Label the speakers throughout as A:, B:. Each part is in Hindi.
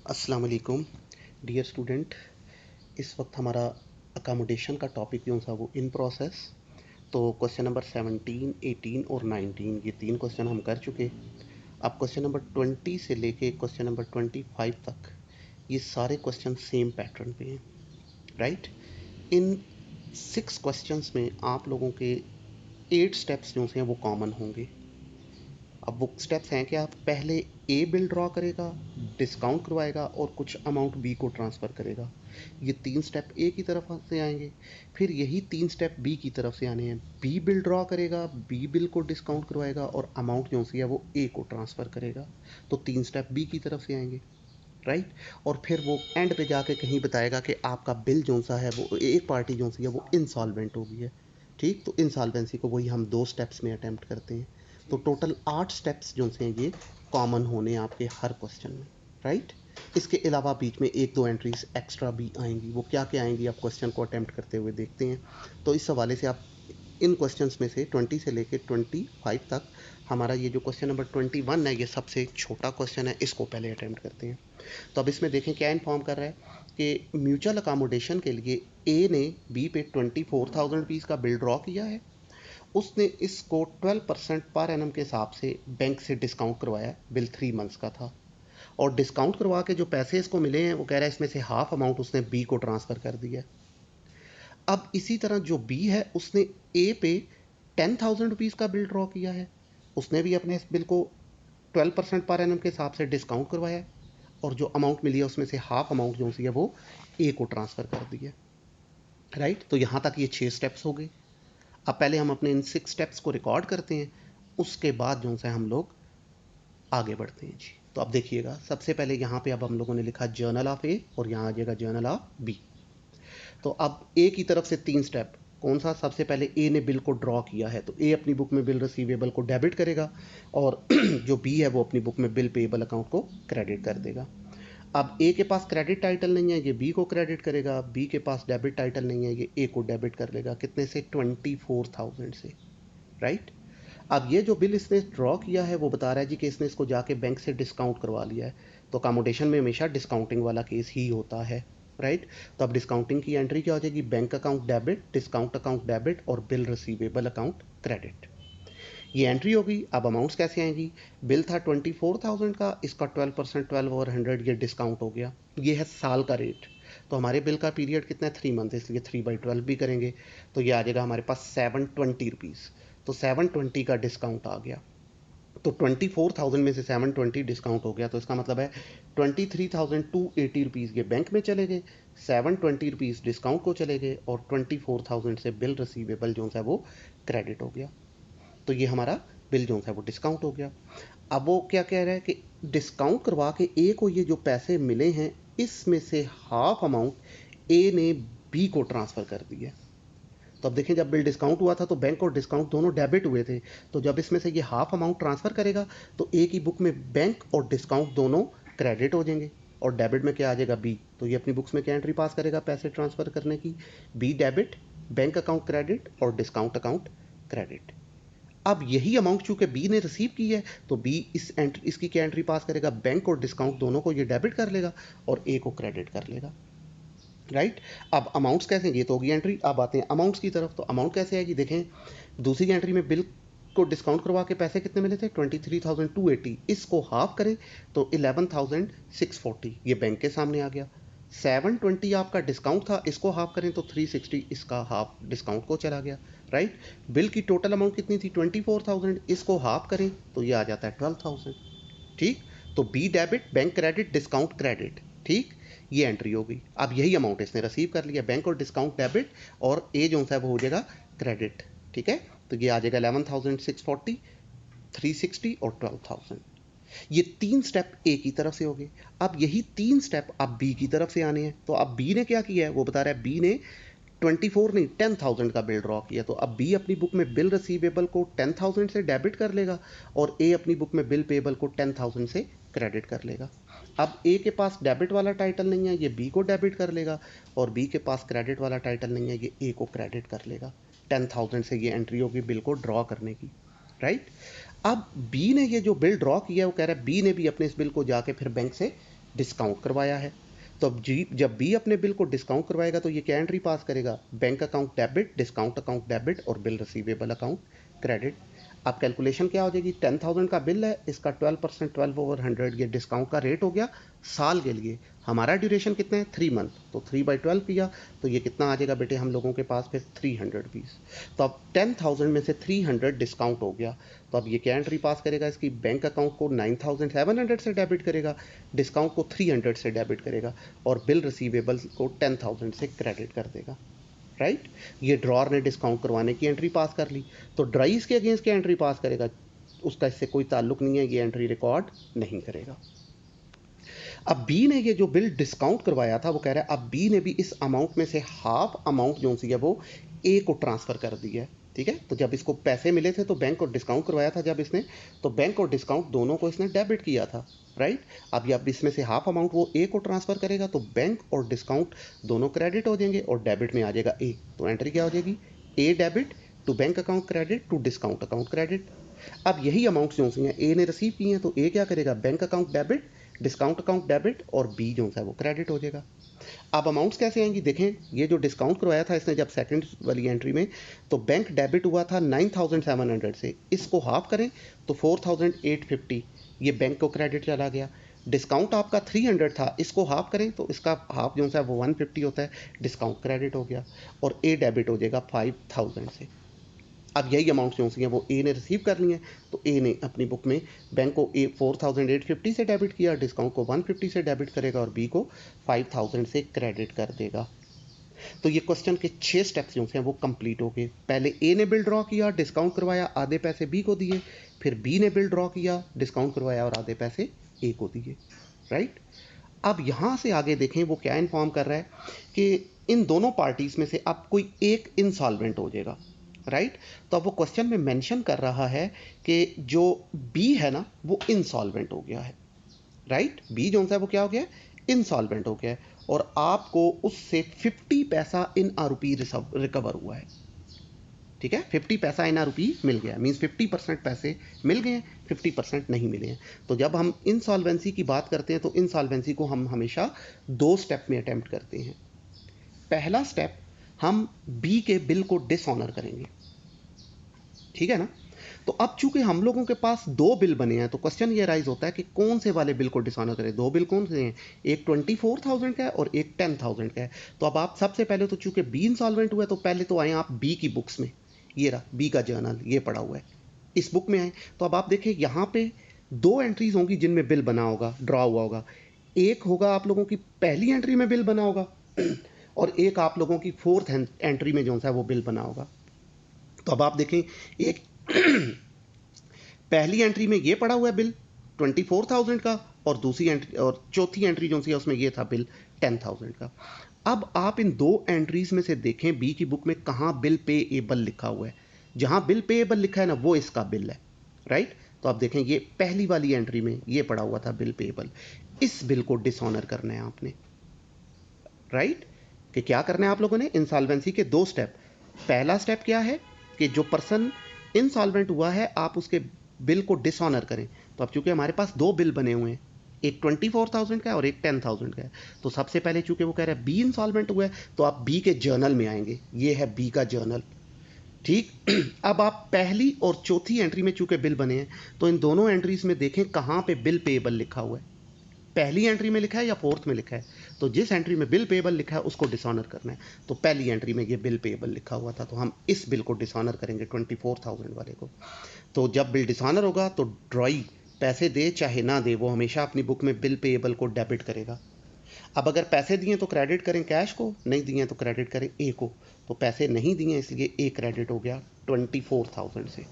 A: अस्सलाम वालेकुम डियर स्टूडेंट। इस वक्त हमारा अकामोडेशन का टॉपिक जो था वो इन प्रोसेस। तो क्वेश्चन नंबर 17, 18 और 19 ये तीन क्वेश्चन हम कर चुके। अब क्वेश्चन नंबर 20 से लेके क्वेश्चन नंबर 25 तक ये सारे क्वेश्चन सेम पैटर्न पे हैं, राइट। इन 6 क्वेश्चंस में आप लोगों के 8 स्टेप्स जो हैं वो कॉमन होंगे। अब वो स्टेप्स हैं कि आप पहले ए बिल ड्रॉ करेगा, डिस्काउंट करवाएगा और कुछ अमाउंट बी को ट्रांसफ़र करेगा। ये तीन स्टेप ए की तरफ से आएंगे। फिर यही तीन स्टेप बी की तरफ से आने हैं। बी बिल ड्रॉ करेगा, बी बिल को डिस्काउंट करवाएगा और अमाउंट जो सी है वो ए को ट्रांसफ़र करेगा। तो तीन स्टेप बी की तरफ से आएंगे, राइट। और फिर वो एंड पे जाके कहीं बताएगा कि आपका बिल जो सा है वो एक पार्टी जो सी है वो इंसॉल्वेंट हो गई है, ठीक। तो इंसॉल्वेंसी को वही हम 2 स्टेप्स में अटेम्प्ट करते हैं। तो टोटल 8 स्टेप्स जो से ये कॉमन होने आपके हर क्वेश्चन में, राइट। इसके अलावा बीच में एक दो एंट्रीज एक्स्ट्रा भी आएंगी। वो क्या क्या आएंगी आप क्वेश्चन को अटेम्प्ट करते हुए देखते हैं। तो इस हवाले से आप इन क्वेश्चंस में से 20 से लेकर 25 तक हमारा ये जो क्वेश्चन नंबर 21 है ये सबसे छोटा क्वेश्चन है, इसको पहले अटेम्प्ट करते हैं। तो अब इसमें देखें क्या इन्फॉर्म कर रहा है कि म्यूचुअल अकामोडेशन के लिए ए ने बी पे 24,000 रुपीज़ का बिल ड्रॉ किया है। उसने इसको 12% पर एनम के हिसाब से बैंक से डिस्काउंट करवाया। बिल 3 मंथ्स का था और डिस्काउंट करवा के जो पैसे इसको मिले हैं वो कह रहा है इसमें से हाफ अमाउंट उसने बी को ट्रांसफ़र कर दिया। अब इसी तरह जो बी है उसने ए पे 10,000 रुपीज़ का बिल ड्रॉ किया है। उसने भी अपने इस बिल को 12% पर एनम के हिसाब से डिस्काउंट करवाया है और जो अमाउंट मिली है उसमें से हाफ अमाउंट जो सी है वो ए को ट्रांसफ़र कर दी है, राइट। तो यहाँ तक ये 6 स्टेप्स हो गए। अब पहले हम अपने इन 6 स्टेप्स को रिकॉर्ड करते हैं, उसके बाद जो है हम लोग आगे बढ़ते हैं जी। तो अब देखिएगा, सबसे पहले यहाँ पे अब हम लोगों ने लिखा जर्नल ऑफ ए और यहाँ आ जाएगा जर्नल ऑफ बी। तो अब ए की तरफ से 3 स्टेप। कौन सा? सबसे पहले ए ने बिल को ड्रॉ किया है तो ए अपनी बुक में बिल रिसीवेबल को डेबिट करेगा और जो बी है वो अपनी बुक में बिल पेएबल अकाउंट को क्रेडिट कर देगा। अब ए के पास क्रेडिट टाइटल नहीं है, ये बी को क्रेडिट करेगा। बी के पास डेबिट टाइटल नहीं है, ये ए को डेबिट कर लेगा। कितने से? 24,000 से, राइट। अब ये जो बिल इसने ड्रॉ किया है वो बता रहा है जी कि इसने इसको जाके बैंक से डिस्काउंट करवा लिया है। तो अकामोडेशन में हमेशा डिस्काउंटिंग वाला केस ही होता है, राइट। तो अब डिस्काउंटिंग की एंट्री क्या हो जाएगी? Bank account debit, discount account debit और बिल रिसीवेबल अकाउंट क्रेडिट। ये एंट्री होगी। अब अमाउंट्स कैसे आएंगी? बिल था 24,000 का, इसका 12%, 12/100 ये डिस्काउंट हो गया। ये है साल का रेट। तो हमारे बिल का पीरियड कितना है? 3 मंथ, इसलिए 3/12 भी करेंगे तो ये आ जाएगा हमारे पास 720 रुपीज़। तो 720 का डिस्काउंट आ गया। तो 24,000 में से 720 डिस्काउंट हो गया तो इसका मतलब है 23,280 रुपीज़ ये बैंक में चले गए, 720 रुपीज़ डिस्काउंट को चले गए और 24,000 से बिल रिसीवेबल जो है वो क्रेडिट हो गया। तो ये हमारा बिल जो है वो डिस्काउंट हो गया। अब वो क्या कह रहा है कि डिस्काउंट करवा के ए को ये जो पैसे मिले हैं इसमें से हाफ अमाउंट ए ने बी को ट्रांसफ़र कर दिया। तो अब देखें, जब बिल डिस्काउंट हुआ था तो बैंक और डिस्काउंट दोनों डेबिट हुए थे। तो जब इसमें से ये हाफ अमाउंट ट्रांसफ़र करेगा तो ए की बुक में बैंक और डिस्काउंट दोनों क्रेडिट हो जाएंगे और डेबिट में क्या आ जाएगा? बी। तो ये अपनी बुक्स में क्या एंट्री पास करेगा पैसे ट्रांसफ़र करने की? B debit, bank account credit और डिस्काउंट अकाउंट क्रेडिट। अब यही अमाउंट चूंकि बी ने रिसीव की है तो बी इसकी क्या एंट्री पास करेगा? बैंक और डिस्काउंट दोनों को ये डेबिट कर लेगा और ए को क्रेडिट कर लेगा, राइट। अब अमाउंट्स कैसे? ये तो होगी एंट्री। अब आते हैं अमाउंट्स की तरफ। तो अमाउंट कैसे आएगी? देखें, दूसरी एंट्री में बिल को डिस्काउंट करवा के पैसे कितने मिले थे? 23,280। इसको हाफ करें तो 11,640 ये बैंक के सामने आ गया। 720 आपका डिस्काउंट था, इसको हाफ करें तो 360 इसका हाफ डिस्काउंट को चला गया, राइट। बिल की टोटल अमाउंट कितनी थी? 24,000। इसको हाफ करें तो ये आ जाता है 12,000, ठीक। तो B debit, bank credit, discount credit, ठीक। ये एंट्री हो गई। अब यही अमाउंट इसने रिसीव कर लिया, बैंक और डिस्काउंट डेबिट और ए जो है वो हो जाएगा क्रेडिट, ठीक है। तो ये आ जाएगा 11,640, 360 और 12,000। ये 3 स्टेप ए की तरफ से हो गए। अब यही 3 स्टेप अब बी की तरफ से आने हैं। तो अब बी ने क्या किया है वो बता रहा है। बी ने 24 नहीं 10,000 का बिल ड्रॉ किया। तो अब बी अपनी बुक में बिल रिसीवेबल को 10,000 से डेबिट कर लेगा और ए अपनी बुक में बिल पेबल को 10,000 से क्रेडिट कर लेगा। अब ए के पास डेबिट वाला टाइटल नहीं है, ये बी को डेबिट कर लेगा और बी के पास क्रेडिट वाला टाइटल नहीं है, ये ए को क्रेडिट कर लेगा। 10,000 से ये एंट्री होगी बिल को ड्रॉ करने की, राइट। अब बी ने ये जो बिल ड्रॉ किया है वो कह रहा है बी ने भी अपने इस बिल को जाके फिर बैंक से डिस्काउंट करवाया है। तो अब जब बी अपने बिल को डिस्काउंट करवाएगा तो ये क्या एंट्री पास करेगा, bank account debit, discount account debit और बिल रिसीवेबल अकाउंट क्रेडिट। अब कैलकुलेशन क्या हो जाएगी, 10,000 का बिल है, इसका 12%, 12/100 ये डिस्काउंट का रेट हो गया साल के लिए। हमारा ड्यूरेशन कितना है, 3 मंथ, तो 3/12 किया तो ये कितना आ जाएगा बेटे हम लोगों के पास फिर 300 रुपीज़। तो अब 10,000 में से 300 डिस्काउंट हो गया, तो अब ये क्या एंट्री पास करेगा, इसकी बैंक अकाउंट को 9,700 से डेबिट करेगा, डिस्काउंट को 300 से डेबिट करेगा और बिल रिसीवेबल को 10,000 से क्रेडिट कर देगा। राइट, ये ड्रॉर ने डिस्काउंट करवाने की एंट्री पास कर ली, तो ड्राई इसके अगेंस्ट क्या एंट्री पास करेगा, उसका इससे कोई ताल्लुक नहीं है, ये एंट्री रिकॉर्ड नहीं करेगा। अब बी ने ये जो बिल डिस्काउंट करवाया था वो कह रहा है अब बी ने भी इस अमाउंट में से हाफ अमाउंट जो सी है वो ए को ट्रांसफ़र कर दी है। ठीक है, तो जब इसको पैसे मिले थे तो बैंक और डिस्काउंट करवाया था जब इसने, तो बैंक और डिस्काउंट दोनों को इसने डेबिट किया था। राइट, अब इसमें से हाफ अमाउंट वो ए को ट्रांसफ़र करेगा तो बैंक और डिस्काउंट दोनों क्रेडिट हो जाएंगे और डेबिट में आ जाएगा ए, तो एंट्री क्या हो जाएगी, a debit to bank account credit to discount account credit. अब यही अमाउंट जो सी हैं ए ने रिसीव की हैं तो ए क्या करेगा, bank account debit, discount account debit और बी जो है वो क्रेडिट हो जाएगा। अब अमाउंट्स कैसे आएंगी, देखें ये जो डिस्काउंट करवाया था इसने जब सेकंड वाली एंट्री में, तो बैंक डेबिट हुआ था 9,700 से, इसको हाफ करें तो 4,850 ये बैंक को क्रेडिट चला गया। डिस्काउंट आपका 300 था, इसको हाफ करें तो इसका हाफ जो है वो 150 होता है, डिस्काउंट क्रेडिट हो गया और ए डेबिट हो जाएगा 5,000 से। अब यही अमाउंट जो हैं वो ए ने रिसीव कर ली हैं, तो ए ने अपनी बुक में बैंक को 4,850 से डेबिट किया, डिस्काउंट को 150 से डेबिट करेगा और बी को 5,000 से क्रेडिट कर देगा। तो ये क्वेश्चन के 6 स्टेप्स जो हैं वो कंप्लीट हो गए। पहले ए ने बिल ड्रॉ किया, डिस्काउंट करवाया, आधे पैसे बी को दिए, फिर बी ने बिल ड्रॉ किया, डिस्काउंट करवाया और आधे पैसे ए को दिए। राइट, अब यहाँ से आगे देखें वो क्या इन्फॉर्म कर रहा है कि इन दोनों पार्टीज में से अब कोई एक इंसॉल्वेंट हो जाएगा। राइट, तो अब वो क्वेश्चन में मेंशन कर रहा है कि जो बी है ना वो इंसॉल्वेंट हो गया है। राइट, बी जो है वो क्या हो गया, इंसॉल्वेंट हो गया है और आपको उससे 50 पैसा इन आर रुपी रिकवर हुआ है। ठीक है, 50 पैसा इन आर रुपी मिल गया, मीन्स 50% पैसे मिल गए हैं, 50% नहीं मिले हैं। तो जब हम इंसॉल्वेंसी की बात करते हैं तो इंसॉल्वेंसी को हम हमेशा 2 स्टेप में अटेम्प्ट करते हैं। पहला स्टेप, हम बी के बिल को डिसऑनर करेंगे। ठीक है ना, तो अब चूंकि हम लोगों के पास 2 बिल बने हैं तो क्वेश्चन ये राइज होता है कि कौन से वाले बिल को डिसऑनर करें। 2 बिल कौन से हैं, एक 24,000 का है और एक 10,000 का है। तो अब आप सबसे पहले तो चूंकि बी इंसॉल्वेंट हुआ है तो पहले तो आए आप बी की बुक्स में, ये रहा बी का जर्नल, ये पड़ा हुआ है, इस बुक में आए तो अब आप देखें यहाँ पे 2 एंट्रीज होंगी जिनमें बिल बना होगा, ड्रॉ हुआ होगा। एक होगा आप लोगों की पहली एंट्री में बिल बना होगा और एक आप लोगों की 4th एंट्री में जो है वो बिल बना होगा। तो अब आप देखें एक पहली एंट्री में ये पड़ा हुआ है बिल 24,000 का और दूसरी एंट्री और चौथी एंट्री जो सी उसमें ये था बिल 10,000 का। अब आप इन 2 एंट्रीज में से देखें बी की बुक में कहाँ बिल पेएबल लिखा हुआ है। जहाँ बिल पेएबल लिखा है ना वो इसका बिल है। राइट, तो आप देखें ये पहली वाली एंट्री में ये पड़ा हुआ था बिल पेएबल, इस बिल को डिसऑनर करना है आपने। राइट, कि क्या करना है आप लोगों ने, इंसॉल्वेंसी के 2 स्टेप। पहला स्टेप क्या है कि जो पर्सन इंसॉल्वेंट हुआ है आप उसके बिल को डिसऑनर करें। तो अब चूंकि हमारे पास 2 बिल बने हुए हैं, एक 24,000 का है और एक 10,000 का है, तो सबसे पहले चूंकि वो कह रहा है बी इंसॉल्वेंट हुआ है तो आप बी के जर्नल में आएंगे, ये है बी का जर्नल। ठीक, अब आप पहली और चौथी एंट्री में चूंकि बिल बने हैं तो इन दोनों एंट्रीज में देखें कहाँ पे बिल पेएबल लिखा हुआ है, पहली एंट्री में लिखा है या 4th में लिखा है। तो जिस एंट्री में बिल पेएबल लिखा है उसको डिसऑनर करना है। तो पहली एंट्री में ये बिल पेएबल लिखा हुआ था तो हम इस बिल को डिसऑनर करेंगे 24,000 वाले को। तो जब बिल डिसऑनर होगा तो ड्रॉई पैसे दे चाहे ना दे वो हमेशा अपनी बुक में बिल पेएबल को डेबिट करेगा। अब अगर पैसे दिए तो क्रेडिट करें कैश को, नहीं दिए तो क्रेडिट करें ए को। तो पैसे नहीं दिए इसलिए ए क्रेडिट हो गया 24,000 से।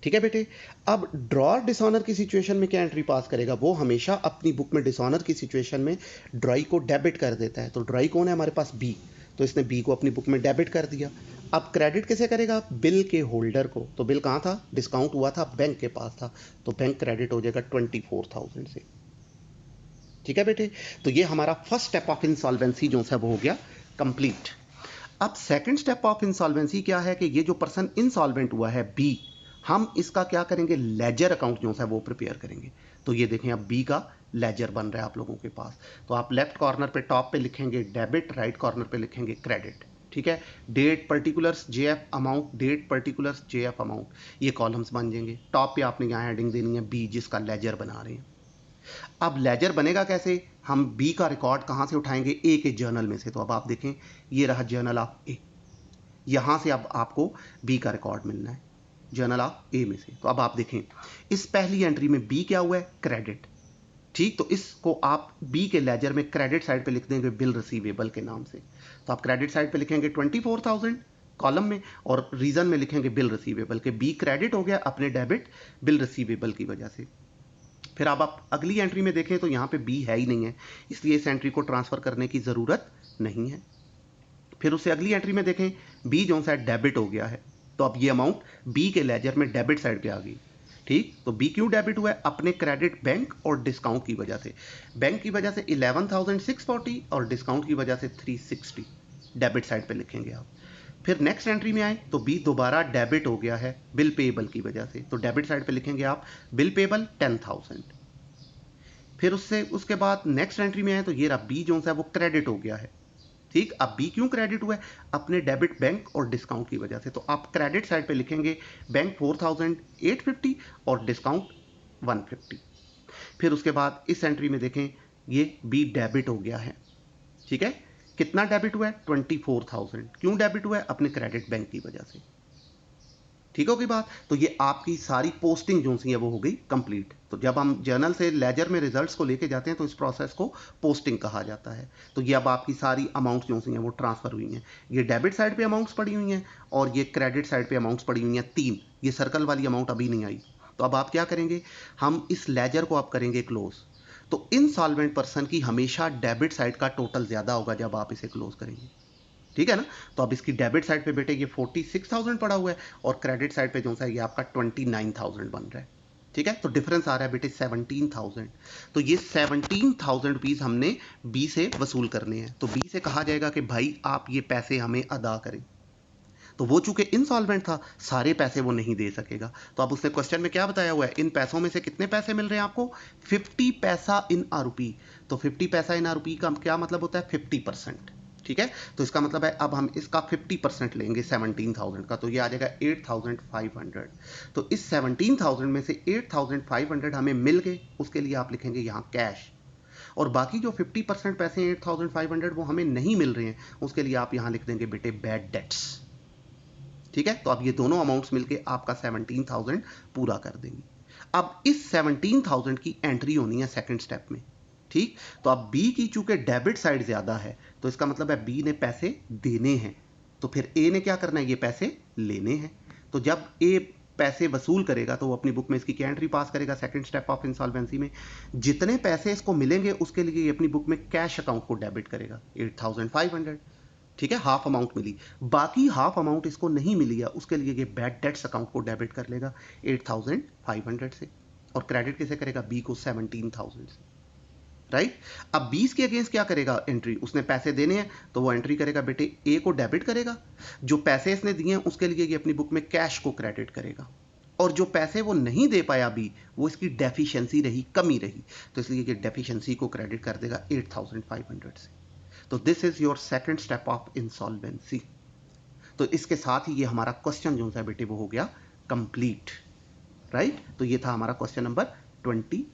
A: ठीक है बेटे, अब ड्रॉर डिसऑनर की सिचुएशन में क्या एंट्री पास करेगा, वो हमेशा अपनी बुक में डिसऑनर की सिचुएशन में ड्रॉई को डेबिट कर देता है। तो ड्रॉई कौन है हमारे पास, बी, तो इसने बी को अपनी बुक में डेबिट कर दिया। अब क्रेडिट कैसे करेगा, बिल के होल्डर को। तो बिल कहाँ था, डिस्काउंट हुआ था बैंक के पास था, तो बैंक क्रेडिट हो जाएगा 24,000 से। ठीक है बेटे, तो ये हमारा फर्स्ट स्टेप ऑफ इंसॉल्वेंसी जो है वो हो गया कंप्लीट। अब सेकंड स्टेप ऑफ इंसॉल्वेंसी क्या है कि ये जो पर्सन इंसॉल्वेंट हुआ है बी, हम इसका क्या करेंगे, लेजर अकाउंट जो है वो प्रिपेयर करेंगे। तो ये देखें अब बी का लेजर बन रहा है आप लोगों के पास। तो आप लेफ्ट कॉर्नर पे टॉप पे लिखेंगे डेबिट, राइट कॉर्नर पे लिखेंगे क्रेडिट। ठीक है, date particulars JF amount, date particulars JF amount, ये कॉलम्स बन जाएंगे। टॉप पे आपने यहाँ हेडिंग देनी है बी, जिसका लेजर बना रहे हैं। अब लेजर बनेगा कैसे, हम बी का रिकॉर्ड कहाँ से उठाएंगे, ए के जर्नल में से। तो अब आप देखें ये रहा जर्नल ऑफ ए, यहाँ से अब आपको बी का रिकॉर्ड मिलना है जर्नल ऑफ ए में से। तो अब आप देखें इस पहली एंट्री में बी क्या हुआ है, क्रेडिट। ठीक, तो इसको आप बी के लेजर में क्रेडिट साइड पे लिख देंगे बिल रिसीवेबल के नाम से। तो आप क्रेडिट साइड पे लिखेंगे 24,000 कॉलम में, और रीजन में लिखेंगे बिल रिसीवेबल के बी क्रेडिट हो गया अपने डेबिट बिल रिसीवेबल की वजह से। फिर अब आप अगली एंट्री में देखें तो यहाँ पे बी है ही नहीं है, इसलिए इस एंट्री को ट्रांसफर करने की ज़रूरत नहीं है। फिर उससे अगली एंट्री में देखें बी जो सा डेबिट हो गया है, तो अब ये अमाउंट बी के लेजर में डेबिट साइड पे आ गई। ठीक, तो बी क्यों डेबिट हुआ है, अपने क्रेडिट बैंक और डिस्काउंट की वजह से। बैंक की वजह से 11,640 और डिस्काउंट की वजह से 360 डेबिट साइड पे लिखेंगे आप। फिर नेक्स्ट एंट्री में आए तो बी दोबारा डेबिट हो गया है बिल पेएबल की वजह से, तो डेबिट साइड पे लिखेंगे आप बिल पेएबल 10,000। फिर उससे उसके बाद नेक्स्ट एंट्री में आए तो ये रहा बी जो है वो क्रेडिट हो गया है। ठीक, अब बी क्यों क्रेडिट हुआ है, अपने डेबिट बैंक और डिस्काउंट की वजह से। तो आप क्रेडिट साइड पे लिखेंगे बैंक 4,850 और डिस्काउंट 150। फिर उसके बाद इस एंट्री में देखें ये बी डेबिट हो गया है। ठीक है, कितना डेबिट हुआ है, 24,000। क्यों डेबिट हुआ है, अपने क्रेडिट बैंक की वजह से। ठीक होगी बात। तो ये आपकी सारी पोस्टिंग जो सी है वो हो गई कंप्लीट। तो जब हम जर्नल से लेजर में रिजल्ट्स को लेके जाते हैं तो इस प्रोसेस को पोस्टिंग कहा जाता है। तो ये अब आपकी सारी अमाउंट्स जो सी हैं वो ट्रांसफर हुई हैं। ये डेबिट साइड पे अमाउंट्स पड़ी हुई हैं और ये क्रेडिट साइड पे अमाउंट्स पड़ी हुई हैं 3। ये सर्कल वाली अमाउंट अभी नहीं आई। तो अब आप क्या करेंगे, हम इस लेजर को आप करेंगे क्लोज। तो इनसॉल्वेंट पर्सन की हमेशा डेबिट साइड का टोटल ज़्यादा होगा जब आप इसे क्लोज करेंगे। ठीक है ना। तो अब इसकी डेबिट साइड पे बेटे ये 46,000 पड़ा हुआ है और क्रेडिट साइड पे जो सा ये आपका 29,000 बन रहा है। ठीक है, तो डिफरेंस आ रहा है बेटे 17,000। तो ये 17,000 रुपीज़ हमने बी से वसूल करने हैं। तो बी से कहा जाएगा कि भाई आप ये पैसे हमें अदा करें। तो वो चूंकि इनसॉल्वेंट था, सारे पैसे वो नहीं दे सकेगा। तो अब उसने क्वेश्चन में क्या बताया हुआ है, इन पैसों में से कितने पैसे मिल रहे हैं आपको, 50 पैसा इन आ रुपी। तो 50 पैसा इन आ रुपी का क्या मतलब होता है, 50%। ठीक है, तो इसका मतलब है अब हम इसका 50% लेंगे 17,000 का, तो ये आ जाएगा 8,500। तो इस 17,000 में से 8,500 हमें मिल गए, उसके लिए आप लिखेंगे यहाँ कैश। और बाकी जो 50% पैसे 8,500 वो हमें नहीं मिल रहे हैं, उसके लिए आप यहाँ लिख देंगे बेटे बैड डेट्स। ठीक है, तो अब ये दोनों अमाउंट्स मिलके आपका 17,000 पूरा कर देंगी। अब इस 17,000 की एंट्री होनी है सेकंड स्टेप में। ठीक, तो अब बी की चूंकि डेबिट साइड ज्यादा है तो इसका मतलब है बी ने पैसे देने हैं, तो फिर ए ने क्या करना है, ये पैसे लेने हैं। तो जब ए पैसे वसूल करेगा तो वो अपनी बुक में इसकी क्या एंट्री पास करेगा, सेकंड स्टेप ऑफ इंसॉल्वेंसी में जितने पैसे इसको मिलेंगे उसके लिए ये अपनी बुक में कैश अकाउंट को डेबिट करेगा 8,500। ठीक है, हाफ अमाउंट मिली, बाकी हाफ अमाउंट इसको नहीं मिली है, उसके लिए ये बैड डेट्स अकाउंट को डेबिट कर लेगा 8,500 से। और क्रेडिट किसे करेगा, बी को 17,000 से। राइट, अब 20 के अगेंस्ट क्या करेगा एंट्री, उसने पैसे देने हैं तो वो एंट्री करेगा बेटे ए को डेबिट करेगा, जो पैसे इसने दिए हैं उसके लिए ये अपनी बुक में कैश को क्रेडिट करेगा, और जो पैसे वो नहीं दे पाया बी वो इसकी डेफिशिएंसी रही, कमी रही, तो इसलिए ये डेफिशिएंसी को क्रेडिट कर देगा 8,500 से। तो this is your second step of insolvency. तो इसके साथ ही ये हमारा क्वेश्चन जो है बेटे वो हो गया कंप्लीट। राइट, तो ये था हमारा क्वेश्चन नंबर 21।